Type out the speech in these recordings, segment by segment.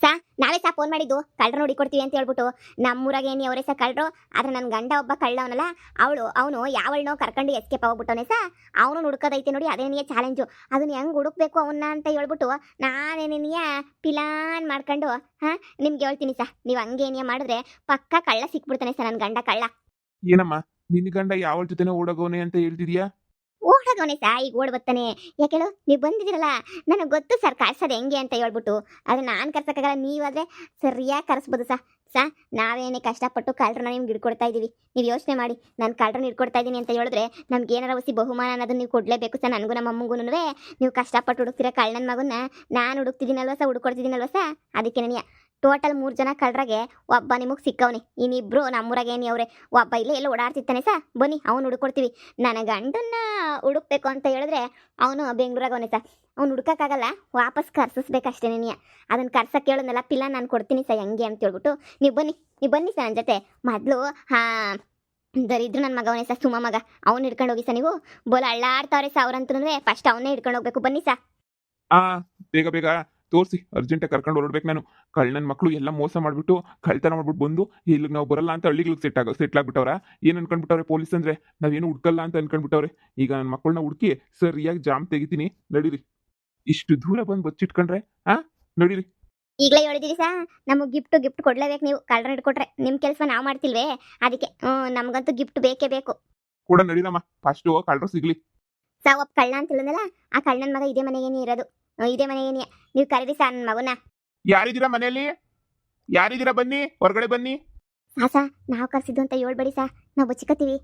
ಸಾ ನಾವೇ ಸಾ ಫೋನ್ ಮಾಡಿದ್ದು ಕಳ್ಳರು ನೋಡಿ ಕೊಡ್ತೀವಿ ಅಂತ ಹೇಳ್ಬಿಟ್ಟು ನಮ್ಮೂರಾಗ ಏನಿ ಅವರೇ ಸಾ ಕಳ್ಳರು. ಆದ್ರೆ ನನ್ನ ಗಂಡ ಒಬ್ಬ ಕಳ್ಳ ಅವನಲ್ಲ, ಅವನು ಯಾವಳನ್ನೋ ಕರ್ಕೊಂಡು ಎಸ್ಕೇಪ್ ಆಗ್ಬಿಟ್ಟವನೇ ಸಾ. ಅವನು ಹುಡ್ಕೋದೈತೆ ನೋಡಿ, ಅದೇನಿಯ ಚಾಲೆಂಜು. ಅದನ್ನ ಹೆಂಗ್ ಹುಡುಕ್ಬೇಕು ಅವನ್ನ ಅಂತ ಹೇಳ್ಬಿಟ್ಟು ನಾನೇನಿಯ ಪಿಲಾನ್ ಮಾಡ್ಕೊಂಡು ನಿಮ್ಗೆ ಹೇಳ್ತೀನಿ ಸಾ. ನೀವು ಹಂಗೇನಿಯ ಮಾಡಿದ್ರೆ ಪಕ್ಕ ಕಳ್ಳ ಸಿಕ್ಬಿಡ್ತಾನೆ ಸಾ, ನನ್ನ ಗಂಡ ಕಳ್ಳ. ಏನಮ್ಮ ನಿನ್ ಗಂಡ ಯಾವಳ ಜೊತೆನೆ ಓಡೋಗೋನೆ ಅಂತ ಹೇಳ್ತಿದ್ಯಾ? ಓಡೋಗವನೆ ಸಾ, ಈಗ ಓಡ್ ಬರ್ತಾನೆ. ಯಾಕೇಳು, ನೀವು ಬಂದಿದ್ದೀರಲ್ಲ, ನನಗೆ ಗೊತ್ತು ಸರ್ ಕರ್ಸೋದು ಹೆಂಗೆ ಅಂತ ಹೇಳ್ಬಿಟ್ಟು. ಆದರೆ ನಾನು ಕರ್ಸೋಕ್ಕಾಗಲ್ಲ, ನೀವಾದರೆ ಸರಿಯಾಗಿ ಕರೆಸ್ಬೋದು ಸಾ. ನಾವೇನೇ ಕಷ್ಟಪಟ್ಟು ಕಳ್ಳರನ್ನ ನಿಮ್ಗೆ ಹಿಡ್ಕೊಡ್ತಾ ಇದ್ದೀವಿ. ನೀವು ಯೋಚನೆ ಮಾಡಿ, ನಾನು ಕಳ್ಳರನ್ನ ಹಿಡ್ಕೊಡ್ತಾ ಇದ್ದೀನಿ ಅಂತ ಹೇಳಿದ್ರೆ ನಮ್ಗೆ ಏನಾರ ಹೊಸಿ ಬಹುಮಾನ ಅನ್ನೋದನ್ನ ನೀವು ಕೊಡಲೇಬೇಕು ಸರ್. ನನಗೂ ನಮ್ಮ ಅಮ್ಮಗೂ ನೀವು ಕಷ್ಟಪಟ್ಟು ಹುಡುಕ್ತಿರ ಕಳ್ಳನ ಮಗನ್ನ ನಾನು ಹುಡುಕ್ತಿದ್ದೀನಲ್ವ ಸಾ, ಹುಡ್ಕೊಡ್ತಿದ್ದೀನಲ್ವ ಸಾ. ಅದಕ್ಕೆ ನನಗೆ ಟೋಟಲ್ 3 ಜನ ಕಳ್ಳರಾಗೆ ಒಬ್ಬ ನಿಮಗೆ ಸಿಕ್ಕವನಿ, ಇನ್ನಿಬ್ರು ನಮ್ಮೂರಾಗೆ ಏನಿ ಅವರೇ. ಒಬ್ಬ ಇಲ್ಲೇ ಎಲ್ಲ ಓಡಾಡ್ತಿರ್ತಾನೆ ಸಾ, ಬನ್ನಿ ಅವ್ನು ಹುಡುಕೊಡ್ತೀವಿ. ನನ್ನ ಗಂಡನ್ನ ಹುಡುಕ್ಬೇಕು ಅಂತ ಹೇಳಿದ್ರೆ ಅವನು ಬೆಂಗಳೂರಾಗವನೆ ಸಾ. ಅವ್ನು ಹುಡ್ಕೋಕ್ಕಾಗಲ್ಲ, ವಾಪಸ್ ಕರ್ಸಿಸ್ಬೇಕಷ್ಟೇ ನೀನು. ಅದನ್ನು ಕರ್ಸಕ್ಕೆ ಹೇಳೋದಲ್ಲ, ಪಿಲ್ಲ ನಾನು ಕೊಡ್ತೀನಿ ಸಾ ಹೆಂಗೆ ಅಂತ ಹೇಳ್ಬಿಟ್ಟು. ನೀವು ಬನ್ನಿ ಸರ್ ನನ್ನ ಜೊತೆ. ಮೊದಲು ದರಿದ್ರು ನನ್ನ ಮಗವನೇ ಸಾ, ಸುಮ ಮಗ. ಅವ್ನು ಹಿಡ್ಕೊಂಡು ಹೋಗಿ ಸಾ. ನೀವು ಬೋಲ ಅಳ್ಳಾಡ್ತಾವ್ರೆ ಸಾ ಅವ್ರಂತೂ, ಫಸ್ಟ್ ಅವನ್ನೇ ಹಿಡ್ಕೊಂಡು ಹೋಗ್ಬೇಕು. ಬನ್ನಿ ಸಾ. ಬೇಗ ತೋರಿಸಿ, ಅರ್ಜೆಂಟಾಗಿ ಕರ್ಕೊಂಡು ಹೊರಡ್ಬೇಕು ನಾನು. ಕಳ್ಳನ ಮಕ್ಕಳು ಎಲ್ಲ ಮೋಸ ಮಾಡಿಬಿಟ್ಟು ಕಳ್ತನ ಮಾಡ್ಬಿಟ್ಟು ಬಂದು ಇಲ್ಲಿಗೆ ನಾವು ಬರಲ್ಲ ಅಂತ ಹಳ್ಳಿಗಳಿಗೆ ಸೆಟ್ಲ್ ಆಗ್ಬಿಟ್ಟವ್ರ. ಏನು ಅನ್ಕೊಂಡ್ಬಿಟ್ಟವ್ರೆ ಪೊಲೀಸ್ ಅಂದರೆ ನಾವೇನು ಹುಡ್ಕಲ್ಲ ಅಂತ ಅನ್ಕೊಂಡ್ಬಿಟ್ಟವ್ರೆ. ಈಗ ನನ್ನ ಮಕ್ಕಳನ್ನ ಹುಡುಕಿ ಸರಿಯಾಗಿ ಜಾಮ್ ತೆಗಿತೀನಿ, ನಡೀರಿ. ಇಷ್ಟು ದೂರ ಬಂದು ಬಚ್ಚಿಟ್ಕೊಂಡ್ರೆ ನಡೀರಿ. ಈಗಲೇ ಹೇಳಿದಿರಿ ಸಾ, ನಮಗೆ ಗಿಫ್ಟ್ ಕೊಡ್ಲೇಬೇಕು. ನೀವು ಕಳ್ಳರ ಹಿಡ್ಕೊಟ್ರೆ ನಿಮ್ಮ ಕೆಲಸ ನಾವು ಮಾಡ್ತಿಲ್ವೇ, ಅದಕ್ಕೆ ನಮಗಂತೂ ಗಿಫ್ಟ್ ಬೇಕೇ ಬೇಕು. ಕೂಡ ನಡೀರಮ್ಮ, ಫಸ್ಟು ಕಳ್ಳರು ಸಿಗ್ಲಿ ಸಾ. ಒಬ್ಬ ಕಳ್ಳ ಅಂತ ಹೇಳಿದ್ನಲ್ಲ, ಆ ಕಳ್ಳನ ಮಗ ಇದೇ ಮನೆಗೇನೆ ಇರೋದು, ಇದೇ ಮನೆಗೇನೆ. ನೀವು ಕರೀರಿ ಸಾ ನನ್ನ ಮಗನ. ಯಾರಿದ್ದೀರಾ ಮನೆಯಲ್ಲಿ? ಯಾರಿದ್ದೀರಾ? ಬನ್ನಿ, ಹೊರಗಡೆ ಬನ್ನಿ. ಸಾ ನಾವು ಕರ್ಸಿದ್ದು ಅಂತ ಹೇಳ್ಬೇಡಿ ಸಾ, ನಾವು ಬಚ್ಚಿಕತ್ತೀವಿ.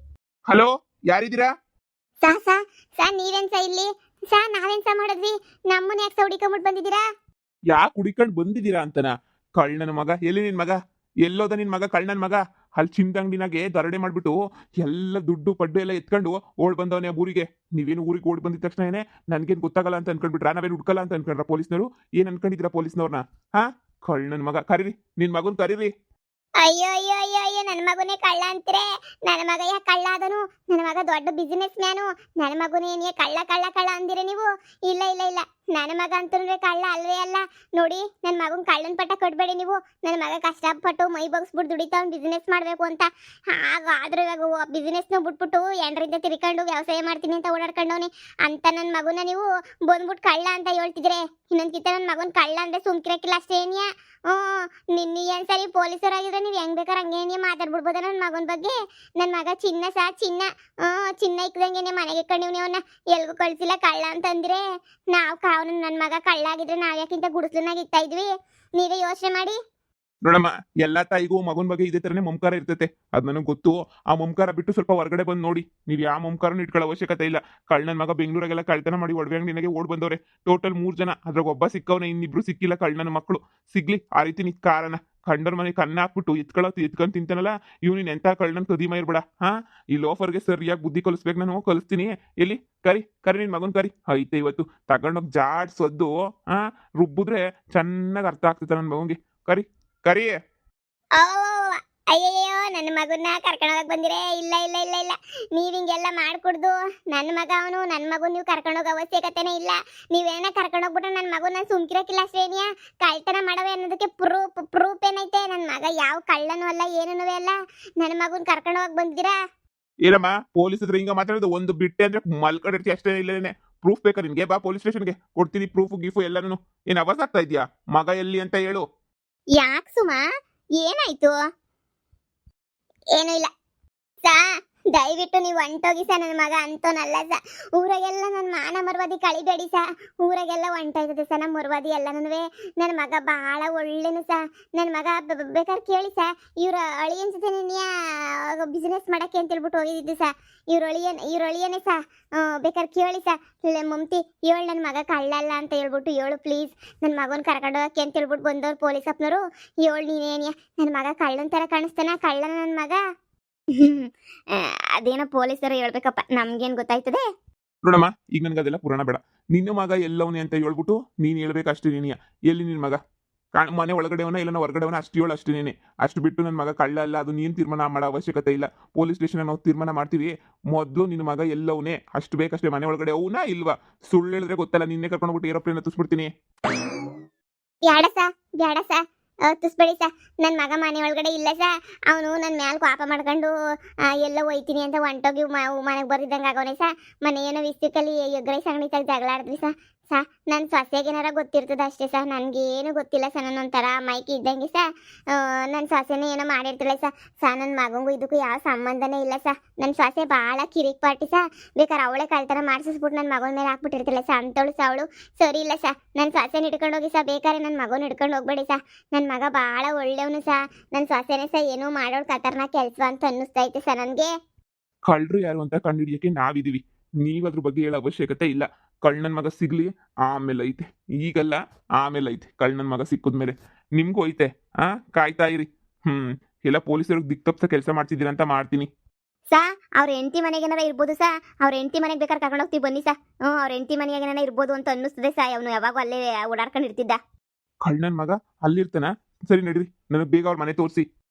ಹಲೋ, ಯಾರಿದ್ದೀರಾ? ಸಾ ನೀವೇನ್ ಸಾ ಇಲ್ಲಿ? ಸಾ ನಾವೇನ್ ಸಾ ಮಾಡಿದ್ವಿ? ನಮ್ಮನ್ನ ಯಾಕೆ ಸಾ ಹುಡಿಕೊಂಬಿಟ್ಟು ಬಂದಿದ್ದೀರಾ? ಯಾಕೆ ಹುಡಿಕೊಂಡು ಬಂದಿದ್ದೀರಾ ಅಂತನಾ? ಕಳ್ಳನ ಮಗ ಎಲ್ಲಿ? ನಿನ್ ಮಗ ಎಲ್ಲೋದ? ನಿನ್ ಮಗ ಕಳ್ಳನ ಮಗ ಅಲ್ಲಿ ಚಿಂದಂಗಡಿನಾಗೆ ದರಡೆ ಮಾಡ್ಬಿಟ್ಟು ಎಲ್ಲ ದುಡ್ಡು ಪಡ್ಡು ಎಲ್ಲ ಎತ್ಕೊಂಡು ಓಡ್ ಬಂದವನೇ ಊರಿಗೆ. ನೀವೇನು ಊರಿಗೆ ಓಡ್ ಬಂದಿದ ತಕ್ಷಣ ನನ್ಗೇನು ಗೊತ್ತಾಗಲ್ಲ ಅಂತ ಅನ್ಕೊಂಡ್ಬಿಟ್ರಾ? ನಾವೇನು ಹುಡ್ಕಲ್ಲ ಅಂತ ಅನ್ಕೊಂಡ್ರ ಪೊಲೀಸ್ನವರು? ಏನ್ ಅನ್ಕೊಂಡಿದ್ದೀರಾ ಪೊಲೀಸ್ನವ್ರನ್ನ? ಕಳ್ಳನ ಮಗ ಕರೀರಿ, ನಿನ್ ಮಗನ್ ಕರೀರಿ. ಅಯ್ಯೋ ನನ್ನ ಮಗನೇ ಕಳ್ಳ ಅಂತೀರೆ. ನನ್ನ ಮಗ ಯಾಕೆ ಕಳ್ಳ ಆದನು? ನನ್ನ ಮಗ ದೊಡ್ಡ ಬಿಸಿನೆಸ್ ಮ್ಯಾನು. ನನ್ನ ಮಗನೇ ಕಳ್ಳ ಅಂದಿರ ನೀವು? ಇಲ್ಲ ನನ್ನ ಮಗ ಅಂತಂದ್ರೆ ಕಳ್ಳ ಅಲ್ವೇ ಅಲ್ಲ. ನೋಡಿ, ನನ್ನ ಮಗನ್ ಕಳ್ಳನ ಪಟ್ಟ ಕೊಡ್ಬೇಡಿ ನೀವು. ನನ್ನ ಮಗ ಕಷ್ಟಪಟ್ಟು ಮೈ ಬಗ್ಸ್ಬಿಟ್ಟು ದುಡಿತಾವ್ ಬಿಸಿನೆಸ್ ಮಾಡ್ಬೇಕು ಅಂತ. ಹಾಗಾದ್ರೆ ಇವಾಗ ಬಿಸಿನೆಸ್ನ ಬಿಟ್ಬಿಟ್ಟು ಎಂಡರಿಂದ ತಿರ್ಕೊಂಡು ವ್ಯವಸಾಯ ಮಾಡ್ತೀನಿ ಅಂತ ಓಡಾಡ್ಕೊಂಡವನಿ ಅಂತ ನನ್ನ ಮಗುನ ನೀವು ಬಂದ್ಬಿಟ್ಟು ಕಳ್ಳ ಅಂತ ಹೇಳ್ತಿದ್ರೆ, ಇನ್ನೊಂದ್ಕಿಂತ ನನ್ನ ಮಗನ್ ಕಳ್ಳ ಅಂದ್ರೆ ಸುಮ್ಕಿರಕ್ಕಿಲ್ಲ ಅಷ್ಟೇನಿಯಾ. ನಿನ್ನ ಏನ್ಸರಿ ಪೊಲೀಸರಾಗಿದ್ರೆ ನೀವು ಹೆಂಗ್ ಬೇಕಾದ್ರೆ ಹಂಗೇನೆ ಮಾತಾಡ್ಬಿಡ್ಬೋದ ನನ್ನ ಮಗನ ಬಗ್ಗೆ. ನನ್ನ ಮಗ ಚಿನ್ನ ಚಿನ್ನ ಇಕ್ಕದಂಗೆನೆ ಮನೆಗೆ ಕಂಡಿವ್ನಿ. ಅವನ್ನ ಎಲ್ಗೂ ಕಳ್ಸಿಲ್ಲ ಕಳ್ಳ ಅಂತಂದ್ರೆ. ಅವನು ನನ್ನ ಮಗ ಕಳ್ಳ ಆಗಿದ್ರೆ ನಾವ್ ಯಾಕಿಂತ ಗುಡಿಸ್ಲನಾಗ ಇತ್ತಾ ಇದ್ವಿ? ನೀವೇ ಯೋಚನೆ ಮಾಡಿ. ನೋಡಮ್ಮ, ಎಲ್ಲಾ ತಾಯಿಗೂ ಮಗನ ಬಗ್ಗೆ ಇದೇ ತರನೇ ಮಮಕಾರ ಇರ್ತೈತೆ, ಅದ್ ನನಗೆ ಗೊತ್ತು. ಆ ಮಮಕಾರ ಬಿಟ್ಟು ಸ್ವಲ್ಪ ಹೊರಗಡೆ ಬಂದು ನೋಡಿ. ನೀವು ಯಾವ ಮಮಕಾರನ ಇಟ್ಕೊಳ್ಳೋ ಅವಶ್ಯಕತೆ ಇಲ್ಲ. ಕಳ್ಳನ ಮಗ ಬೆಂಗಳೂರಾಗೆಲ್ಲ ಕಳ್ತನ ಮಾಡಿ ಒಡವೆ ಅಂಗಡಿನಾಗೆ ಓಡ್ ಬಂದವ್ರೆ. ಟೋಟಲ್ 3 ಜನ, ಅದ್ರಾಗ ಒಬ್ಬ ಸಿಕ್ಕವನೇ, ಇನ್ನಿಬ್ರು ಸಿಕ್ಕಿಲ್ಲ. ಕಳ್ಳನ ಮಕ್ಕಳು ಸಿಗ್ಲಿ, ಆ ರೀತಿ ನಿತ್ ಕಾರಣ ಕಂಡೋರ್ ಮನೆ ಕನ್ನ ಹಾಕ್ಬಿಟ್ಟು ಎತ್ಕೊಂಡ್ ತಿಂತಾನಲ್ಲ ಇವ್ನಿನ್ ಎಂತ ಕಳ್ಳನ ಕದಿಮ ಇರ್ಬೇಡ. ಈ ಲೋಫರ್ಗೆ ಸರಿಯಾಗಿ ಬುದ್ಧಿ ಕಲಿಸ್ಬೇಕು, ನಾನು ಕಲಿಸ್ತೀನಿ. ಎಲ್ಲಿ ಕರಿ ನಿನ್ ಮಗನ್ ಕರಿ. ಐತೆ ಇವತ್ತು ತಗೊಂಡೋಗಿ ಜಾಡ್ ಸೊದ್ದು ರುಬ್ಬಿದ್ರೆ ಚೆನ್ನಾಗಿ ಅರ್ಥ ಆಗ್ತೈತೆ ನನ್ನ ಮಗನ್ಗೆ. ಕರಿ. ಅಯ್ಯಯ್ಯೋ, ನನ್ನ ಮಗನ್ನ ಕರ್ಕೊಂಡೋಗಕ್ ಬಂದಿರೇ? ಇಲ್ಲ ನೀವ್ ಹಿಂಗೆಲ್ಲ ಮಾಡ್ಕೊಡ್ದು. ನನ್ನ ಮಗ ಅವನು, ನನ್ನ ಮಗು ನೀವು ಕರ್ಕೊಂಡೋಗೋ ಅವಶ್ಯಕತೆನೇ ಇಲ್ಲ. ನೀವೇನ ಕರ್ಕೊಂಡೋಗ್ಬಿಟ್ರೆ ನನ್ನ ಮಗು ನಾನು ಸುಮ್ಕಿರಕ್ಕಿಲ್ಲ ಶ್ರೇಣಿಯ. ಕಳ್ತನ ಮಾಡವೆ ಅನ್ನೋದಕ್ಕೆ ಪ್ರೂಫ್ ಏನೈತೆ? ನನ್ನ ಮಗ ಯಾವ ಕಳ್ಳನೂ ಅಲ್ಲ, ಏನೂ ಅಲ್ಲ. ನನ್ನ ಮಗುನ್ ಕರ್ಕೊಂಡೋಗಕ್ ಬಂದಿರಾ? ಏನಮ್ಮ ಪೊಲೀಸ್ ಹತ್ರ ಹಿಂಗ ಮಾತಾಡೋದು? ಒಂದು ಬಿಟ್ಟೆ ಅಂದ್ರೆ ಮಲ್ಕೊಂಡಿರ್ತಿ ಅಷ್ಟೇ. ಇಲ್ಲೇನೆ ಪ್ರೂಫ್ ಬೇಕಾ ನಿನ್ಗೆ? ಬಾ ಪೊಲೀಸ್ ಸ್ಟೇಷನ್ಗೆ, ಕೊಡ್ತೀನಿ ಪ್ರೂಫ್ ಗೀಫು ಎಲ್ಲಾನು. ಏನ್ ಅವಾಜ್ ಆಗ್ತಾ ಇದ್ಯಾ? ಮಗ ಎಲ್ಲಿ ಅಂತ ಹೇಳು. ಯಾಕೆ ಸುಮಾ, ಏನಾಯ್ತು? ಏನೂ ಇಲ್ಲ ಸಾ, ದಯವಿಟ್ಟು ನೀವು ಹೊಂಟೋಗಿ ಸಾ. ನನ್ನ ಮಗ ಅಂತೋನಲ್ಲ ಸಾ. ಊರಾಗೆಲ್ಲ ನನ್ನ ಮಾನ ಮರ್ವಾದಿ ಕಳಿಬೇಡಿ ಸಾ. ಊರಾಗೆಲ್ಲ ಹೊಂಟೋಯ್ತದೆ ಸಾ ನಮ್ಮ ಮರ್ವಾದಿ ಎಲ್ಲನೂ. ನನ್ನ ಮಗ ಭಾಳ ಒಳ್ಳೆನು ಸಾ. ನನ್ನ ಮಗ ಬೇಕಾದ್ರೆ ಕೇಳಿ ಸಾ, ಇವ್ರ ಅಳಿಯನ್ ಜೊತೆ ಬಿಸ್ನೆಸ್ ಮಾಡಕ್ಕೆ ಅಂತ ಹೇಳ್ಬಿಟ್ಟು ಹೋಗಿದ್ದು ಸಾ. ಇವ್ರ ಅಳಿಯನೇ ಸಾ. ಬೇಕಾದ್ರೆ ಕೇಳಿ ಸಾ. ಮಮ್ತಿ ಏಳು, ನನ್ನ ಮಗ ಕಳ್ಳಲ್ಲ ಅಂತ ಹೇಳ್ಬಿಟ್ಟು ಏಳು ಪ್ಲೀಸ್. ನನ್ನ ಮಗನ ಕರ್ಕೊಂಡೋಗಕ್ಕೆ ಅಂತ ಹೇಳ್ಬಿಟ್ಟು ಬಂದವ್ರು ಪೊಲೀಸ್ ಅಪ್ನವರು. ಏಳು ನೀನೇನಿಯ, ನನ್ನ ಮಗ ಕಳ್ಳನ ಥರ ಕಾಣಿಸ್ತಾನ? ಕಳ್ಳನ ನನ್ನ ಮಗ? ಅದೇನೋ ಪೊಲೀಸರು ಹೇಳ್ಬೇಕಪ್ಪ, ನಮ್ಗೇನ್ ಗೊತ್ತಾಯ್ತದೆ? ನೋಡಮ್ಮ, ಈಗ ನನ್ಗೆ ಅದೆಲ್ಲ ಪುರಾಣ ಬೇಡ. ನಿನ್ನ ಮಗ ಎಲ್ಲವನೇ ಅಂತ ಹೇಳ್ಬಿಟ್ಟು ನೀನ್ ಹೇಳ್ಬೇಕು ಅಷ್ಟೇ. ನೀನಿಯ ಎಲ್ಲಿ ನಿನ್ ಮಗ? ಮನೆ ಒಳಗಡೆವನ ಇಲ್ಲ ಹೊರಗಡೆವನ ಅಷ್ಟು ಹೇಳು ಅಷ್ಟೇ. ನೀನೆ ಅಷ್ಟು ಬಿಟ್ಟು ನನ್ನ ಮಗ ಕಳ್ಳ ಅಲ್ಲ ಅದು ನೀನು ತೀರ್ಮಾನ ಮಾಡೋ ಅವಶ್ಯಕತೆ ಇಲ್ಲ. ಪೊಲೀಸ್ ಸ್ಟೇಷನ್ ನಾವು ತೀರ್ಮಾನ ಮಾಡ್ತೀವಿ. ಮೊದಲು ನಿನ್ನ ಮಗ ಎಲ್ಲವನೇ ಅಷ್ಟು ಬೇಕಷ್ಟೇ. ಮನೆ ಒಳಗಡೆ ಅವನಾ ಇಲ್ವಾ? ಸುಳ್ಳು ಹೇಳಿದ್ರೆ ಗೊತ್ತಲ್ಲ, ನಿನ್ನೆ ಕರ್ಕೊಂಡ್ಬಿಟ್ಟು ಏರೋಪ್ಲೇನ್ ಹತ್ತಿಸ್ಬಿಡ್ತೀನಿ. ಯಾಡ ಸಾ, ಬೇಡ ಸಾ ತುಸ್ಬೇಡಿ ಸಾ. ನನ್ನ ಮಗ ಮನೆ ಒಳಗಡೆ ಇಲ್ಲ ಸಾ. ಅವನು ನನ್ನ ಮ್ಯಾಲ್ ಕೋಪ ಮಾಡ್ಕೊಂಡು ಎಲ್ಲೋ ಹೋಯ್ತೀನಿ ಅಂತ ಹೊಂಟೋಗಿ ಮನೆಗೆ ಬರ್ದಿದ್ದಂಗೆ ಆಗವನೆ ಸಾ. ಮನೆ ಏನೋ ವಿಸ್ತಿಕಲ್ಲಿ ಎಗ್ರೈ ಸಂಗಡಿ ತಾಗ ಜಗಳ ಆಡಿದ್ವಿ ಸಾ. ನನ್ನ ಸೊಸೆಗೇನಾರ ಗೊತ್ತಿರ್ತದ ಅಷ್ಟೇ ಸಾ. ನನಗೇನು ಗೊತ್ತಿಲ್ಲ ಸಾ. ನಾನು ಒಂಥರ ಮೈಕಿ ಇದ್ದಂಗೆ ಸಾ. ನನ್ನ ಸೊಸೆನೇ ಏನೋ ಮಾಡಿರ್ತಾಳೆ ಸಾ. ನನ್ನ ಮಗಂಗೂ ಇದಕ್ಕೂ ಯಾವ ಸಂಬಂಧನೇ ಇಲ್ಲ ಸಾ. ನನ್ನ ಸೊಸೆ ಭಾಳ ಕಿರಿಕ್ ಪಾರ್ಟಿ ಸಾ. ಬೇಕಾದ್ರೆ ಅವಳೇ ಕಳ್ತನ ಮಾಡಿಸ್ಬಿಟ್ಟು ನನ್ನ ಮಗನ ಮೇಲೆ ಹಾಕ್ಬಿಟ್ಟಿರ್ತಾಳೆ ಸಾ. ಅಂತವಳು ಸಾ ಅವಳು ಸರಿ ಇಲ್ಲ ಸಾ. ನನ್ನ ಸೊಸೆನ ಹಿಡ್ಕೊಂಡು ಹೋಗಿ ಸಾ. ಬೇಕಾದ್ರೆ ನನ್ನ ಮಗನ ಹಿಡ್ಕೊಂಡು ಹೋಗ್ಬೇಡಿ ಸಾ. ನನ್ನ ಮಗ ಭಾಳ ಒಳ್ಳೆಯವನು ಸಾ. ನನ್ನ ಸೊಸೆನೇ ಸಾ ಏನೋ ಮಾಡೋಳು ಕತರ್ನ ಕೆಲಸ ಅಂತ ಅನ್ನಿಸ್ತೈತೆ ಸಾ ನನಗೆ. ಕಳ್ಳರು ಯಾರು ಅಂತ ಕಂಡುಹಿಡಿಯಕ್ಕೆ ನಾವಿದೀವಿ. ನೀವ್ ಅದ್ರ ಬಗ್ಗೆ ಹೇಳೋ ಅವಶ್ಯಕತೆ ಇಲ್ಲ. ಕಳ್ಳನ ಮಗ ಸಿಗ್ಲಿ ಆಮೇಲೆ ಐತೆ, ಈಗಲ್ಲ ಆಮೇಲೆ ಐತೆ. ಕಳ್ಳನ ಮಗ ಸಿಕ್ಕಿದ್ಮೇಲೆ ನಿಮ್ಗೂ ಐತೆ. ಕಾಯ್ತಾ ಇರಿ. ಎಲ್ಲ ಪೊಲೀಸರಿಗೆ ದಿಕ್ ತಪ್ಪಿಸ ಕೆಲಸ ಮಾಡ್ತಿದ್ದೀರ ಅಂತ ಮಾಡ್ತೀನಿ ಸಾ. ಅವ್ರ ಹೆಂಡತಿ ಮನೆಗೆ ಏನಾರ ಇರ್ಬೋದು ಸಾ. ಅವ್ರ ಹೆಂಡತಿ ಮನೆಗೆ ಬೇಕಾದ್ರೆ ಕರ್ಕೊಂಡು ಹೋಗ್ತೀವಿ ಬನ್ನಿ ಸಾ. ಅವ್ರ ಹೆಂಡತಿ ಮನೆಗೆ ಏನಾರ ಇರ್ಬೋದು ಅಂತ ಅನ್ನಿಸ್ತದೆ ಸಾ. ಅವನು ಯಾವಾಗೂ ಅಲ್ಲೇ ಓಡಾಡ್ಕೊಂಡಿರ್ತಿದ್ದ. ಕಳ್ಳನ ಮಗ ಅಲ್ಲಿರ್ತಾನ? ಸರಿ ನಡೀರಿ, ನನಗೆ ಬೇಗ ಅವ್ರ ಮನೆ ತೋರಿಸಿ.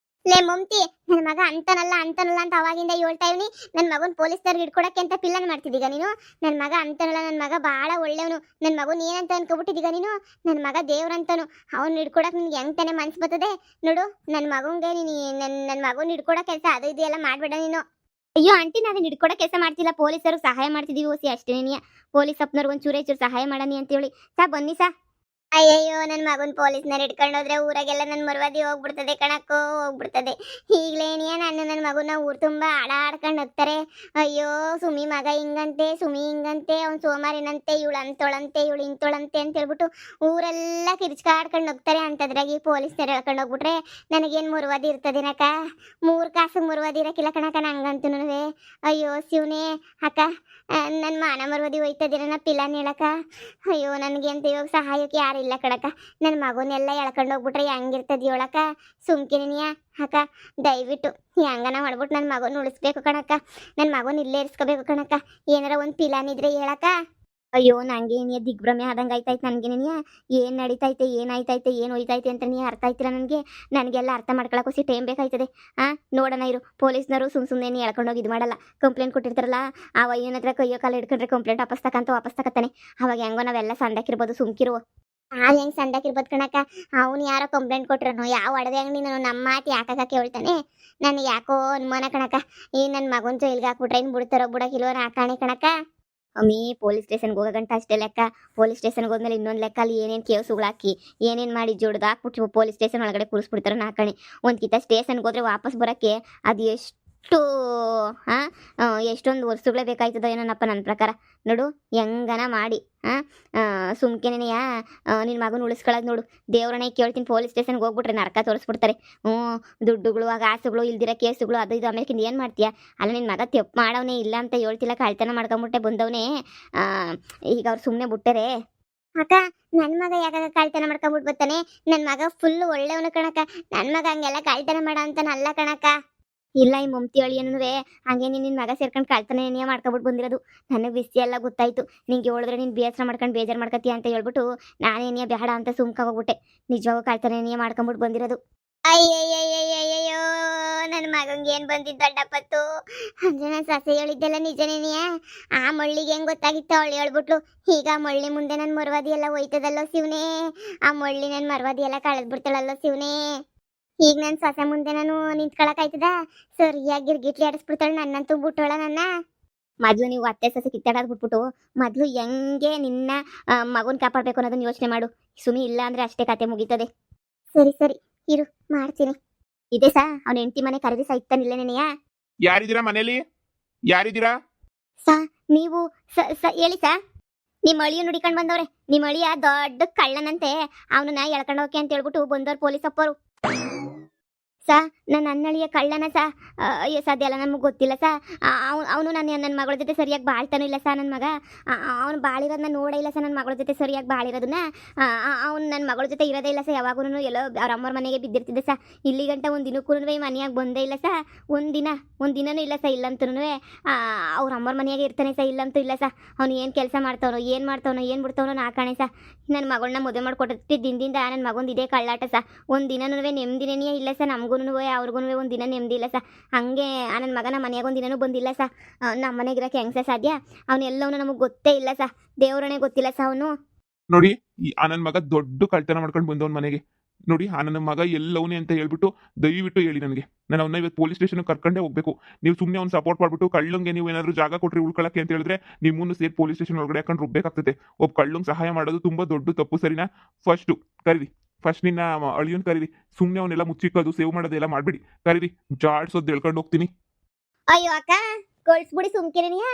ಲೇ ಮಮ್ತಿ, ನನ್ನ ಮಗ ಅಂತನಲ್ಲ ಅಂತ ಅವಾಗಿಂದ ಹೇಳ್ತಾ ಇವ್ನಿ. ನನ್ನ ಮಗನ್ ಪೊಲೀಸ್ನವ್ರಿಗೆ ಹಿಡ್ಕೊಡಕ್ಕೆ ಅಂತ ಪಿಲ್ಲನ್ ಮಾಡ್ತಿದ್ದೀಗ ನೀನು. ನನ್ನ ಮಗ ಅಂತನಲ್ಲ, ನನ್ನ ಮಗ ಭಾಳ ಒಳ್ಳೆಯವನು. ನನ್ನ ಮಗನ್ ಏನಂತ ಅನ್ಕೊಬಿಟ್ಟಿದ್ದೀಗ ನೀನು. ನನ್ನ ಮಗ ದೇವ್ರಂತನು. ಅವ್ನು ಹಿಡ್ಕೊಡಕ್ ನಿನ್ಗೆ ಹೆಂಗ್ ತಾನೆ ಮನ್ಸು ಬರ್ತದೆ ನೋಡು. ನನ್ನ ಮಗಂಗೆ ನೀನು ನನ್ನ ಮಗನ್ ಹಿಡ್ಕೊಡೋ ಕೆಲಸ ಅದು ಇದು ಎಲ್ಲ ಮಾಡಬೇಡ ನೀನು. ಅಯ್ಯೋ ಆಂಟಿ, ನಾವೇನು ಹಿಡ್ಕೊಡೋ ಕೆಲಸ ಮಾಡ್ತಿಲ್ಲ. ಪೊಲೀಸರು ಸಹಾಯ ಮಾಡ್ತಿದ್ದೀವಿ ಓಸಿ ಅಷ್ಟೇನೇ. ಪೊಲೀಸ್ ಅಪ್ಪನವ್ರಿಗೆ ಒಂಚೂರು ಸಹಾಯ ಮಾಡನಿ ಅಂತ ಹೇಳಿ ಸಾ. ಬನ್ನಿ ಸಾ. ಅಯ್ಯಯ್ಯೋ, ನನ್ನ ಮಗನ್ ಪೊಲೀಸ್ನವ್ರು ಹಿಡ್ಕೊಂಡು ಹೋದ್ರೆ ಊರಾಗೆಲ್ಲ ನನ್ನ ಮರ್ವಾದಿ ಹೋಗ್ಬಿಡ್ತದೆ ಕಣಕ್ಕೋ, ಹೋಗ್ಬಿಡ್ತದೆ. ಈಗ್ಲೇನಿಯ ನನ್ನ ಮಗುನ ಊರು ತುಂಬ ಆಡ್ಕೊಂಡು ಹೋಗ್ತಾರೆ. ಅಯ್ಯೋ ಸುಮಿ ಮಗ ಹಿಂಗಂತೆ, ಸುಮಿ ಹಿಂಗಂತೆ, ಅವ್ನು ಸೋಮಾರಿನಂತೆ, ಇವಳು ಅಂತೋಳಂತೆ, ಇವಳು ಇಂತೋಳಂತೆ ಅಂತ ಹೇಳ್ಬಿಟ್ಟು ಊರೆಲ್ಲ ಕಿರ್ಚ್ಕಾಡ್ಕೊಂಡು ಹೋಗ್ತಾರೆ. ಅಂತದ್ರಾಗಿ ಪೊಲೀಸ್ನವ್ರು ಹೇಳ್ಕೊಂಡು ಹೋಗ್ಬಿಟ್ರೆ ನನಗೇನು ಮುರ್ವಾದಿ ಇರ್ತದೇನಕ್ಕ? 3 ಕಾಸಿಗೆ ಮುರ್ವಾದಿ ಇರಕ್ಕಿಲ್ಲ ಕಣಕ್ಕ ನಂಗಂತೂ. ಅಯ್ಯೋ ಶಿವನೇ ಅಕ್ಕ, ನನ್ನ ಮಾನ ಮರ್ವಾದಿ ಹೋಯ್ತದೇನ ಪಿಲಾನ್ ಹೇಳಕ್ಕ. ಅಯ್ಯೋ ನನಗೆ ಅಂತ ಇವಾಗ ಸಹಾಯಕ್ಕೆ ಯಾರಿಲ್ಲ ಕಣಕ್ಕ. ನನ್ನ ಮಗನೆಲ್ಲ ಎಳ್ಕೊಂಡು ಹೋಗ್ಬಿಟ್ರೆ ಹೆಂಗಿರ್ತದೆ ಹೇಳಕ್ಕ? ಸುಮ್ಕಿನಿಯ ಅಕ್ಕ, ದಯವಿಟ್ಟು ಹೆಂಗನ ಮಾಡ್ಬಿಟ್ಟು ನನ್ನ ಮಗನ ಉಳಿಸ್ಬೇಕು ಕಣಕ್ಕ. ನನ್ನ ಮಗನ ಇಲ್ಲೇ ಇರಿಸ್ಕೋಬೇಕು ಕಣಕ್ಕ. ಏನಾರ ಒಂದು ಪಿಲಾನ್ ಇದ್ರೆ ಹೇಳಕ್ಕ. ಅಯ್ಯೋ ನಂಗೆ ಏನಿಯ ದಿಗ್ಭ್ರಮೆ ಆದಂಗೆ ಆಯ್ತಾಯ್ತು ನನಗೆ. ನೀನು ಏನು ನಡೀತೈತೆ, ಏನಾಯ್ತೈತೆ, ಏನು ಹೋಯ್ತೈತೆ ಅಂತ ನೀ ಅರ್ಥ ಆಯ್ತಿಲ್ಲ ನನಗೆ. ನನಗೆಲ್ಲ ಅರ್ಥ ಮಾಡ್ಕೊಳಕ್ಕೋಸಿ ಟೈಮ್ ಬೇಕಾಯ್ತದೆ. ನೋಡೋಣ ಇರು. ಪೊಲೀಸ್ನವರು ಸುಮ್ಮನೆ ನೀ ಎಳ್ಕೊಂಡೋಗಿ ಇದು ಮಾಡಲ್ಲ. ಕಂಪ್ಲೇಂಟ್ ಕೊಟ್ಟಿರ್ತಾರಲ್ಲ, ಆ ವಯ್ಯನ ಹತ್ರ ಕೈಯೋ ಕಾಲ ಹಿಡ್ಕೊಂಡ್ರೆ ಕಂಪ್ಲೇಂಟ್ ವಾಪಸ್ ತಕತ್ತಾನೆ. ಅವಾಗ ಹೆಂಗೋ ನಾವೆಲ್ಲ ಸಂಡಾಕಿರ್ಬೋದು, ಸುಮ್ಕಿರುವ. ಹೆಂಗೆ ಸಂಡಾಕಿರ್ಬೋದು ಕಣಕ್ಕ. ಅವ್ನು ಯಾರೋ ಕಂಪ್ಲೇಂಟ್ ಕೊಟ್ರನು, ಯಾವ ಒಡವೆ ಅಂಗಡಿ ನಾನು ನಮ್ಮ ಮಾತು ಯಾಕಾಕೆ ಹೇಳ್ತಾನೆ. ನನಗೆ ಯಾಕೋ ಅನುಮಾನ ಕಣಕ್ಕ. ಈ ನನ್ನ ಮಗನ ಜೈಲ್ಗೆ ಹಾಕ್ಬಿಟ್ರೆ ಇನ್ನು ಬಿಡ್ತಾರೋ ಬಿಡೋಕಿಲ್ವೋ ಹಾಕಾಣೆ ಕಣಕ್ಕ. ಅಮ್ಮಿ ಪೊಲೀಸ್ ಸ್ಟೇಷನ್ಗೆ ಹೋಗೋ ಗಂಟ ಅಷ್ಟೇ ಲೆಕ್ಕ. ಪೊಲೀಸ್ ಸ್ಟೇಷನ್ಗೆ ಹೋದ್ಮೇಲೆ ಇನ್ನೊಂದು ಲೆಕ್ಕ. ಅಲ್ಲಿ ಏನೇನು ಕೇಸುಗಳು ಹಾಕಿ ಏನೇನು ಮಾಡಿ ಜೋಡ್ದು ಹಾಕ್ಬಿಟ್ಟು ಪೊಲೀಸ್ ಸ್ಟೇಷನ್ ಒಳಗಡೆ ಕೂರಿಸ್ಬಿಡ್ತಾರೋ ನಾಕಣೆ. ಒಂದು ಕಿತ್ತ ಸ್ಟೇಷನ್ಗೆ ಹೋದ್ರೆ ವಾಪಸ್ ಬರೋಕ್ಕೆ ಅದು ಎಷ್ಟೊಂದು ವರ್ಷಗಳೇ ಬೇಕಾಯ್ತದೋ ಏನೋನಪ್ಪ ನನ್ನ ಪ್ರಕಾರ. ನೋಡು ಹೆಂಗನ ಮಾಡಿ ಸುಮ್ಕೆನೆಯ ನಿನ್ನ ಮಗನ ಉಳಿಸ್ಕೊಳ್ಳೋದು ನೋಡು. ದೇವ್ರನೇ ಕೇಳ್ತೀನಿ, ಪೊಲೀಸ್ ಸ್ಟೇಷನ್ಗೆ ಹೋಗ್ಬಿಟ್ರೆ ನರಕ ತೋರಿಸ್ಬಿಡ್ತಾರೆ. ದುಡ್ಡುಗಳು ಆಸೆಗಳು ಇಲ್ದಿರೋ ಕೇಸುಗಳು ಅದು ಇದು. ಆಮೇಲೆ ಏನು ಮಾಡ್ತೀಯ? ಅಲ್ಲ ನಿನ್ನ ಮಗ ತೆಪ್ಪು ಮಾಡವನೇ ಇಲ್ಲ ಅಂತ ಹೇಳ್ತಿಲ್ಲ, ಕಳ್ತನ ಮಾಡ್ಕೊಂಬಿಟ್ಟೆ ಬಂದವನೇ. ಈಗ ಅವ್ರು ಸುಮ್ಮನೆ ಬಿಟ್ಟರೆ ಅಕ್ಕ. ನನ್ನ ಮಗ ಯಾಕಾಗ ಕಳ್ತನ ಮಾಡ್ಕೊಂಬಿಟ್ಟು ಬರ್ತಾನೆ? ನನ್ನ ಮಗ ಫುಲ್ ಒಳ್ಳೆಯವನು ಕಣಕ್ಕ. ನನ್ನ ಮಗ ಹಂಗೆಲ್ಲ ಕಳ್ತನ ಮಾಡೋ ಅಂತಾನಲ್ಲ ಕಣಕ್ಕ. ಇಲ್ಲ ಈ ಮಮ್ತಿ ಅಳಿಯನೂ ಹಂಗೆ ನಿನ್ನ ಮಗ ಸೇರ್ಕೊಂಡು ಕಳ್ತನ ಏನೇ ಮಾಡ್ಕೊಬಿಟ್ಟು ಬಂದಿರೋದು. ನನಗೆ ವಿಷಯ ಎಲ್ಲ ಗೊತ್ತಾಯ್ತು. ನಿಂಗೆ ಹೇಳಿದ್ರೆ ನೀನು ಬೇಸರ ಮಾಡ್ಕೊಂಡು ಬೇಜಾರು ಮಾಡ್ಕೊತೀಯ ಅಂತ ಹೇಳ್ಬಿಟ್ಟು ನಾನೇನೇ ಬೇಡ ಅಂತ ಸುಮ್ಕೋಗ್ಬಿಟ್ಟೆ. ನಿಜವಾಗೂ ಕಳ್ತನ ಏನೇ ಮಾಡ್ಕೊಂಬಿಟ್ಟು ಬಂದಿರೋದು. ಅಯ್ಯಯ್ಯಯ್ಯಯ್ಯಯ್ಯೋ, ನನ್ನ ಮಗಂಗೆ ಏನು ಬಂದಿದ್ದು ದೊಡ್ಡಪ್ಪತ್ತು ಅಂದ್ರೆ ನಾನು ಸಸೆ ಹೇಳಿದ್ದೆಲ್ಲ ನಿಜನೇನಿಯ? ಆ ಮಳ್ಳಿಗೆ ಹೆಂಗೆ ಗೊತ್ತಾಗಿತ್ತು? ಅವಳು ಹೇಳ್ಬಿಟ್ಲು. ಈಗ ಆ ಮಳ್ಳಿ ಮುಂದೆ ನನ್ನ ಮರ್ವಾದಿ ಎಲ್ಲ ಹೋಯ್ತದಲ್ಲೋ ಶಿವನೇ. ಆ ಮಳ್ಳಿ ನನ್ನ ಮರ್ವಾದಿ ಎಲ್ಲ ಕಳೆದ್ಬಿಡ್ತಾಳಲ್ಲೋ ಶಿವನೇ. ಈಗ ನನ್ನ ಸೊಸೆ ಮುಂದೆ ನಾನು ನಿಂತ್ಕೊಳಕಾಯ್ತದ? ಸರಿಯಾಗಿ ಗಿರ್ಗಿಟ್ಲಿ ಆಡಿಸ್ಬಿಡ್ತಾಳೆ. ನನ್ನಂತೂ ಬಿಟ್ಟೋಳ ನನ್ನ. ಮೊದಲು ನೀವು ಅತ್ತೆ ಸೊಸೆ ಕಿತ್ತಾಡೋದು ಬಿಟ್ಬಿಟ್ಟು ಮೊದಲು ಹೆಂಗೆ ನಿನ್ನ ಮಗನ ಕಾಪಾಡಬೇಕು ಅನ್ನೋದನ್ನ ಯೋಚನೆ ಮಾಡು. ಸುಮ್ಮನೆ ಇಲ್ಲ ಅಂದರೆ ಅಷ್ಟೇ ಕತೆ ಮುಗೀತದೆ. ಸರಿ ಸರಿ ಇರು, ಮಾಡ್ತೀನಿ. ಇದೆ ಸಾ, ಅವನ ಹೆಂಡತಿ ಮನೆ ಕರೀರಿ ಸಾ. ಇತ್ತಾನಿಲ್ಲ ನೆನೆಯ. ಯಾರಿದ್ದೀರಾ ಮನೇಲಿ? ಯಾರಿದ್ದೀರಾ ಸಾ? ನೀವು ಹೇಳಿ ಸಾ. ನಿಮ್ಮ ಅಳಿಯ ನುಡಿಕೊಂಡು ಬಂದವ್ರೆ. ನಿಮ್ಮ ಅಳಿಯ ದೊಡ್ಡ ಕಳ್ಳನಂತೆ. ಅವನನ್ನ ಎಳ್ಕೊಂಡು ಹೋಗಿ ಅಂತ ಹೇಳ್ಬಿಟ್ಟು ಬಂದವ್ರು ಪೊಲೀಸ್ ಅಪ್ಪರು ಸಾ. ನನ್ನ ಅಣ್ಣಳಿಯ ಕಳ್ಳನ ಸಾ. ಅಯ್ಯೋ ಸದ್ಯ ಎಲ್ಲ ನಮಗೆ ಗೊತ್ತಿಲ್ಲ ಸಾ. ಅವನು ನನ್ನ ಮಗಳ ಜೊತೆ ಸರಿಯಾಗಿ ಬಾಳ್ತಾನೂ ಇಲ್ಲ ಸಾ. ನನ್ನ ಮಗ ಅವ್ನು ಬಾಳಿರೋದನ್ನ ನೋಡೇ ಇಲ್ಲ ಸಾ. ನನ್ನ ಮಗಳ ಜೊತೆ ಸರಿಯಾಗಿ ಬಾಳಿರೋದನ್ನ ಅವ್ನು ನನ್ನ ಮಗಳ ಜೊತೆ ಇರೋದೇ ಇಲ್ಲ ಸಾ. ಯಾವಾಗೂ ಎಲ್ಲೋ ಅವ್ರ ಅಮ್ಮರ ಮನೆಗೆ ಬಿದ್ದಿರ್ತಿದ್ದೆ ಸಾ. ಇಲ್ಲಿ ಗಂಟ ಒಂದು ದಿನಕ್ಕೂ ಮನೆಯಾಗ ಬಂದೇ ಇಲ್ಲ ಸಾ. ಒಂದಿನನೂ ಇಲ್ಲ ಸಾ. ಇಲ್ಲಂತೂ ಅವ್ರ ಅಮ್ಮರ ಮನೆಯಾಗೆ ಇರ್ತಾನೆ ಸಾ. ಇಲ್ಲಂತೂ ಇಲ್ಲ ಸಾ. ಅವ್ನು ಏನು ಕೆಲಸ ಮಾಡ್ತಾವನೋ ಏನು ಬಿಡ್ತಾವನೋ ನಾಕಾಣೆ ಸಾ. ನನ್ನ ಮಗಳನ್ನ ಮದುವೆ ಮಾಡಿಕೊಟ್ಟಿದ್ದ ದಿನದಿಂದ ನನ್ನ ಮಗೊಂದು ಇದೇ ಕಳ್ಳಾಟ ಸಾ. ಒಂದು ದಿನನೂ ನೆಮ್ಮದಿನೇ ಇಲ್ಲ ಸಾ. ನಮಗೂ ಅವ್ರಿಗೂ ಒಂದು ದಿನ ನೆಮ್ಮದಿ ಇಲ್ಲ ಸಾ. ಹಂಗೆ ನನ್ನ ಮಗನ ಮನೆಯಾಗ ಒಂದು ದಿನನೂ ಬಂದಿಲ್ಲ ಸಾ. ನಮ್ಮ ಮನೆಗಿರೋಕೆ ಹೆಂಗೆ ಸಾ ಸಾಧ್ಯ? ಅವನೆಲ್ಲವನು ನಮಗೆ ಗೊತ್ತೇ ಇಲ್ಲ ಸಾ. ದೇವ್ರನೇ ಗೊತ್ತಿಲ್ಲ ಸಾ ಅವನು. ನೋಡಿ, ಈ ನನ್ನ ಮಗ ದೊಡ್ಡ ಕಳ್ತನ ಮಾಡ್ಕೊಂಡು ಬಂದವನ್ ಮನೆಗೆ. ನೋಡಿ ಆ ನನ್ನ ಮಗ ಎಲ್ಲವನೇ ಅಂತ ಹೇಳ್ಬಿಟ್ಟು ದಯವಿಟ್ಟು ಹೇಳಿ ನನಗೆ. ನಾನು ಅವನ್ನ ಇವತ್ತು ಪೊಲೀಸ್ ಸ್ಟೇಷನ್ ಕರ್ಕೊಂಡೇ ಹೋಗ್ಬೇಕು. ನೀವು ಸುಮ್ಮನೆ ಅವ್ನು ಸಪೋರ್ಟ್ ಮಾಡ್ಬಿಟ್ಟು ಕಳ್ಳಂಗೆ ನೀವು ಏನಾದ್ರು ಜಾಗ ಕೊಟ್ರಿ ಉಳ್ಕೊಳಕ್ಕೆ ಅಂತ ಹೇಳಿದ್ರೆ ನಿಮ್ಮನ್ನು ಸೇರಿ ಪೊಲೀಸ್ ಸ್ಟೇಷನ್ ಒಳಗಡೆ ಹಾಕೊಂಡು ರುಬ್ಬೇಕಾಗ್ತದೆ. ಒಬ್ಬ ಕಳ್ಳಂಗೆ ಸಹಾಯ ಮಾಡೋದು ತುಂಬಾ ದೊಡ್ಡ ತಪ್ಪು, ಸರಿನಾ? ಫಸ್ಟು ಕರೀರಿ, ಫಸ್ಟ್ ನಿನ್ನ ಅಳಿಯನ್ ಕರೀರಿ. ಸುಮ್ಮನೆ ಅವನ್ನೆಲ್ಲ ಮುಚ್ಚಿಕ್ಕೋದು ಸೇವ್ ಮಾಡೋದೆಲ್ಲ ಮಾಡ್ಬಿಡಿ. ಕರೀರಿ, ಜಾಡ್ಸೋದು ಹೇಳ್ಕೊಂಡು ಹೋಗ್ತೀನಿ. ಅಯ್ಯೋ ಅಕ್ಕ, ಕಳ್ಸ್ಬಿಡಿ ಸುಮ್ಕಿರಿನಿಯ.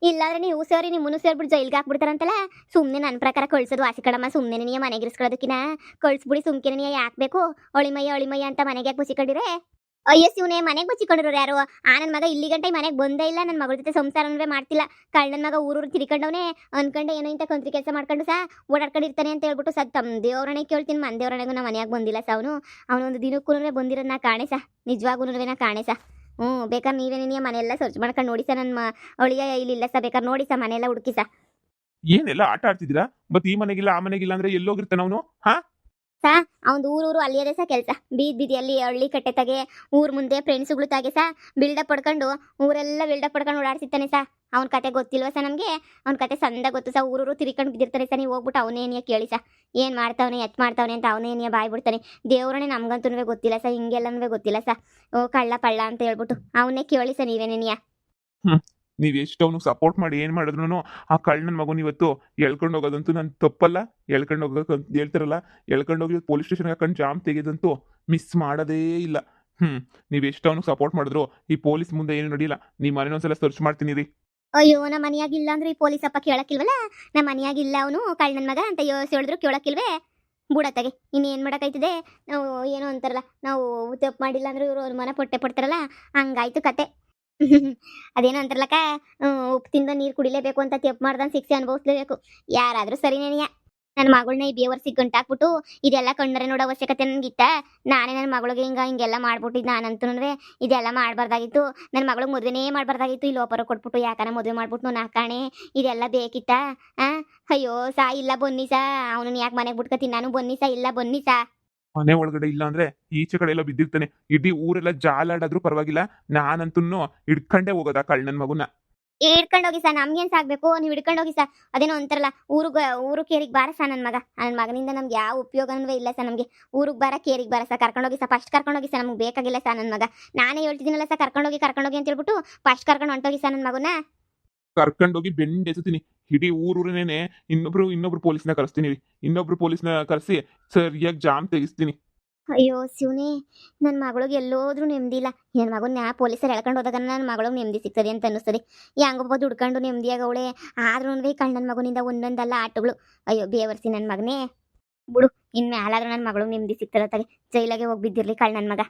ಇಲ್ಲಾಂದ್ರೆ ನೀವು ಸೇರಿ ನಿಮ್ಮನ್ನು ಸೇರ್ಬಿಟ್ಟು ಜೈಲ್ಗೆ ಹಾಕ್ಬಿಡ್ತಾರಂತಲ್ಲ. ಸುಮ್ಮನೆ ನನ್ನ ಪ್ರಕಾರ ಕಳ್ಸೋದು ವಾಸಿ ಕಡಮ್ಮ. ಸುಮ್ಮನೆ ನೀ ಮನೆಗೆ ಇರಿಸ್ಕೊಳ್ಳೋದಕ್ಕಿನ ಕಳ್ಸ್ಬಿಡಿ ಸುಮ್ಕಿರಿನಿಯ. ಯಾಕೆ ಬೇಕು ಅಳಿಮಯ್ಯ ಅಂತ ಮನೆಗೆ ಯಾಕೆ ಬಚ್ಚಿಕೊಂಡಿರೆ? ಅಯ್ಯೋ ಶಿವನೇ, ಮನೆಗೆ ಬಚ್ಚಿಕೊಂಡಿರೋರು ಯಾರು? ಆ ನನ್ನ ಮಗ ಇಲ್ಲಿ ಗಂಟೆ ಮನೆಗೆ ಬಂದೇ ಇಲ್ಲ. ನನ್ನ ಮಗಳ ಜೊತೆ ಸಂಸಾರವೇ ಮಾಡ್ತಿಲ್ಲ. ನನ್ನ ಮಗ ಊರೂರು ತಿರ್ಕೊಂಡವನೇ ಅನ್ಕೊಂಡೆ ಏನೋ ಇಂಥ ಕಂತ್ರಿ ಕೆಲಸ ಮಾಡ್ಕೊಂಡು ಓಡಾಡ್ಕೊಂಡಿರ್ತಾನೆ ಅಂತ ಹೇಳ್ಬಿಟ್ಟು ತಮ್ಮ ದೇವ್ರನೇ ಕೇಳ್ತೀನಿ. ಮನ ದೇವ್ರನೆಗೂ ನಾ ಮನೆಯಾಗ ಬಂದಿಲ್ಲ ಅವನು ಒಂದು ದಿನಕ್ಕೂ ಬಂದಿರೋದು ನಾ ಕಾಣೆ ನಿಜವಾಗೂ ನಾ ಕಾಣೆ ಬೇಕಾದ್ರೆ ನೀವೇ ನೀನೇ ಮನೆಯೆಲ್ಲ ಸರ್ಚ್ ಮಾಡ್ಕೊಂಡು ನೋಡಿ ನನ್ನ ಅಳಿಯ ಇಲ್ಲಿಲ್ಲ ಬೇಕಾದ್ರೆ ನೋಡಿ ಮನೆಯೆಲ್ಲ ಹುಡುಕಿ ಏನೆಲ್ಲ ಆಟ ಆಡ್ತಿದ್ದೀರಾ? ಮತ್ತೆ ಈ ಮನೆಗಿಲ್ಲ ಆ ಮನೆಗಿಲ್ಲ ಅಂದ್ರೆ ಎಲ್ಲೋಗಿರ್ತಾನ ಅವನು? ಹಾ, ಅವ್ನು ಊರೂರು ಅಲ್ಲಿಯದೇ ಕೆಲಸ. ಬೀದಿಯಲ್ಲಿ ಹಳ್ಳಿ ಕಟ್ಟೆತಾಗೆ ಊರ್ ಮುಂದೆ ಫ್ರೆಂಡ್ಸ್ಗಳು ತಾಗೆ ಬಿಲ್ಡಪ್ ಪಡ್ಕೊಂಡು ಊರೆಲ್ಲ ಬಿಲ್ಡಪ್ ಪಡ್ಕೊಂಡು ಓಡಾಡ್ಸಿರ್ತಾನೆ ಅವ್ನ ಕತೆ ಗೊತ್ತಿಲ್ವ ನಮಗೆ? ಅವ್ನ ಕತೆ ಸಂದ ಗೊತ್ತು ಊರೂರು ತಿರ್ಕೊಂಡು ಬಿದ್ದಿರ್ತಾನೆ ನೀವು ಹೋಗ್ಬಿಟ್ಟು ಅವನೇನಿಯ ಕೇಳಿ ಏನ್ ಮಾಡ್ತಾವನೆ ಎತ್ ಮಾಡ್ತಾವನೆ ಅಂತ ಅವನೇನಿಯ ಬಾಯ್ ಬಿಡ್ತಾನೆ. ದೇವ್ರನೇ ನಮ್ಗಂತೂ ಗೊತ್ತಿಲ್ಲ ಹಿಂಗೆಲ್ಲನೂ ಗೊತ್ತಿಲ್ಲ ಓ ಕಳ್ಳ ಪಳ್ಳ ಅಂತ ಹೇಳ್ಬಿಟ್ಟು ಅವನೇ ಕೇಳಿ ನೀವೇನೇನಿಯ. ನೀವ್ ಎಷ್ಟು ಅವ್ನಿಗೆ ಸಪೋರ್ಟ್ ಮಾಡಿ ಏನ್ ಮಾಡಿದ್ರು ಆ ಕಳ್ಳನ ಮಗನ ಇವತ್ತು ಎಳ್ಕೊಂಡು ಹೋಗೋದಂತೂ ನನ್ ತಪ್ಪಲ್ಲ. ಎಳ್ಕೊಂಡು ಹೋಗೋಕೆ ಹೇಳ್ತಾರಲ್ಲ, ಎಳ್ಕೊಂಡು ಹೋಗಿ ಪೊಲೀಸ್ ಸ್ಟೇಷನ್ ಹಾಕೊಂಡು ಜಾಮ್ ತೆಗೆದಂತೂ ಮಿಸ್ ಮಾಡೋದೇ ಇಲ್ಲ. ನೀವ್ ಎಷ್ಟು ಅವ್ನಿಗೆ ಸಪೋರ್ಟ್ ಮಾಡಿದ್ರು ಈ ಪೊಲೀಸ್ ಮುಂದೆ ಏನು ನಡೆಯಲ್ಲ. ನೀವ್ ಮನೇನೊಂದ್ಸಲ ಸರ್ಚ್ ಮಾಡ್ತೀನಿ ರೀ. ಅಯ್ಯೋ, ನಮ್ಮ ಮನೆಯಾಗಿಲ್ಲ ಅಂದ್ರೆ ಈ ಪೊಲೀಸ್ ಅಪ್ಪ ಕೇಳಕ್ಕಿಲ್ವಲ್ಲ? ನಮ್ಮ ಮನೆಯಾಗಿಲ್ಲ ಅವನು ಕಳ್ಳನ ಮಗ ಅಂತ ಹೇಳಿದ್ರು ಕೇಳಕ್ಕಿಲ್ವೇ? ಬುಡತ್ತಾಗೆ ಇನ್ನೇನು ಮಾಡೋಕ್ಕಾಯ್ತದೆ? ನಾವು ಏನೋ ಅಂತಾರಲ್ಲ, ನಾವು ತಪ್ಪು ಮಾಡಿಲ್ಲ ಅಂದ್ರೆ ಇವರು ಅನುಮಾನ ಪಡ್ತಾರಲ್ಲ, ಹಂಗಾಯ್ತು ಕತೆ. ಅದೇನೋ ಅಂತಾರಲ್ಲಕ್ಕ, ಉಪ್ಪು ತಿಂದ ನೀರು ಕುಡಿಲೇಬೇಕು ಅಂತ ತಪ್ಪು ಮಾಡ್ದಂಗೆ ಶಿಕ್ಷೆ ಅನುಭವಿಸ್ಲೇಬೇಕು. ಯಾರಾದರೂ ಸರಿನೇನಿಯ. ನನ್ನ ಮಗಳನ್ನ ಈ ಬೇವರ್ಸಿಗೆ ಗಂಟಾಕ್ಬಿಟ್ಟು ಇದೆಲ್ಲ ಕಣ್ಣರೆ ನೋಡೋ ಅವಶ್ಯಕತೆ ನನಗಿತ್ತ? ನಾನೇ ನನ್ನ ಮಗಳಿಗೆ ಹಿಂಗೆಲ್ಲ ಮಾಡ್ಬಿಟ್ಟಿದ್ದು. ನಾನಂತೂ ಇದೆಲ್ಲ ಮಾಡಬಾರ್ದಾಗಿತ್ತು. ನನ್ನ ಮಗಳಿಗೆ ಮದುವೆನೇ ಮಾಡಬಾರ್ದಾಗಿತ್ತು. ಇಲ್ಲಿ ಒಬ್ಬರು ಕೊಟ್ಬಿಟ್ಟು ಯಾಕನ ಮದುವೆ ಮಾಡ್ಬಿಟ್ಟು ನಾಕಾಣೆ ಇದೆಲ್ಲ ಬೇಕಿತ್ತ? ಅಯ್ಯೋ ಇಲ್ಲ ಬನ್ನಿ ಅವನನ್ನ ಯಾಕೆ ಮನೆಗೆ ಬಿಟ್ಕೊತೀನಿ ನಾನು? ಬನ್ನಿ ಇಲ್ಲ ಬನ್ನಿ ಮನೆ ಒಳಗಡೆ ಇಲ್ಲ ಅಂದ್ರೆ ಈಚೆ ಕಡೆ ಎಲ್ಲ ಬಿದ್ದಿರ್ತಾನೆ. ಇಡೀ ಊರೆಲ್ಲ ಜಾಲಾಡಾದ್ರೂ ಪರವಾಗಿಲ್ಲ, ನಾನಂತೂ ಹಿಡ್ಕೊಂಡೇ ಹೋಗೋದ ಕಳ್ಳನ ಮಗುನ. ಹಿಡ್ಕೊಂಡು ಹೋಗಿ ನಮ್ಗೇನ್ ಸಾಕ್ಬೇಕು? ನೀವು ಹಿಡ್ಕೊಂಡು ಹೋಗಿ ಅದೇನೋ ಅಂತಾರಲ್ಲ, ಊರು ಕೇರಿಗೆ ಬಾರ ನನ್ನ ಮಗನಿಂದ ನಮ್ಗೆ ಯಾವ ಉಪಯೋಗನೂ ಇಲ್ಲ ನಮಗೆ. ಊರಿಗೆ ಬಾರ ಕೇರಿಗೆ ಬಾರ ಕರ್ಕೊಂಡೋಗಿ ಫಸ್ಟ್ ಕರ್ಕೊಂಡೋಗಿ ನಮ್ಗೆ ಬೇಕಾಗಿಲ್ಲ ನನ್ನ ಮಗ. ನಾನೇ ಹೇಳ್ತಿದ್ದೀನಲ್ಲ ಕರ್ಕೊಂಡೋಗಿ ಅಂತ ಹೇಳ್ಬಿಟ್ಟು ಫಸ್ಟ್ ಕರ್ಕೊಂಡು ಹೊಂಟೋಗಿ ನನ್ನ ಮಗುನ. ಕರ್ಕೊಂಡೋಗಿ ಬೆಂಡೆಸುತ್ತೀನಿ. ಇಡೀ ಊರೂರೇನೆ ಇನ್ನೊಬ್ರು ಪೊಲೀಸ್ನ ಕರೆಸ್ತೀನಿ. ಇನ್ನೊಬ್ರು ಪೊಲೀಸ್ನ ಕರೆಸಿ ಸರಿಯಾಗಿ ಜಾಮ್ ತೆಗಿಸ್ತೀನಿ. ಅಯ್ಯೋ ಶಿವನೇ, ನನ್ನ ಮಗಳಿಗೆ ಎಲ್ಲೋದ್ರೂ ನೆಮ್ಮದಿಲ್ಲ. ನನ್ನ ಮಗನ ಪೊಲೀಸರು ಎಳ್ಕೊಂಡು ಹೋದಾಗ ನನ್ನ ಮಗಳಿಗೆ ನೆಮ್ಮದಿ ಸಿಗ್ತದೆ ಅಂತ ಅನ್ನಿಸ್ತದೆ. ಹೆಂಗೊಬ್ಬ ದುಡ್ಕೊಂಡು ನೆಮ್ಮದಿಯಾಗ ಅವಳೆ. ಆದ್ರೂ ಕಣ್ಣನ ಮಗನಿಂದ ಒಂದೊಂದಲ್ಲ ಆಟಗಳು. ಅಯ್ಯೋ ಬೇವರ್ಸಿ ನನ್ನ ಮಗನೇ ಬಿಡು. ಇನ್ಮೇಲಾದ್ರೂ ನನ್ನ ಮಗಳಿಗೆ ನೆಮ್ಮದಿ ಸಿಗ್ತದೆ. ಜೈಲಾಗೆ ಹೋಗಿ ಬಿದ್ದಿರ್ಲಿ ಕಳ್ಳನ ಮಗ.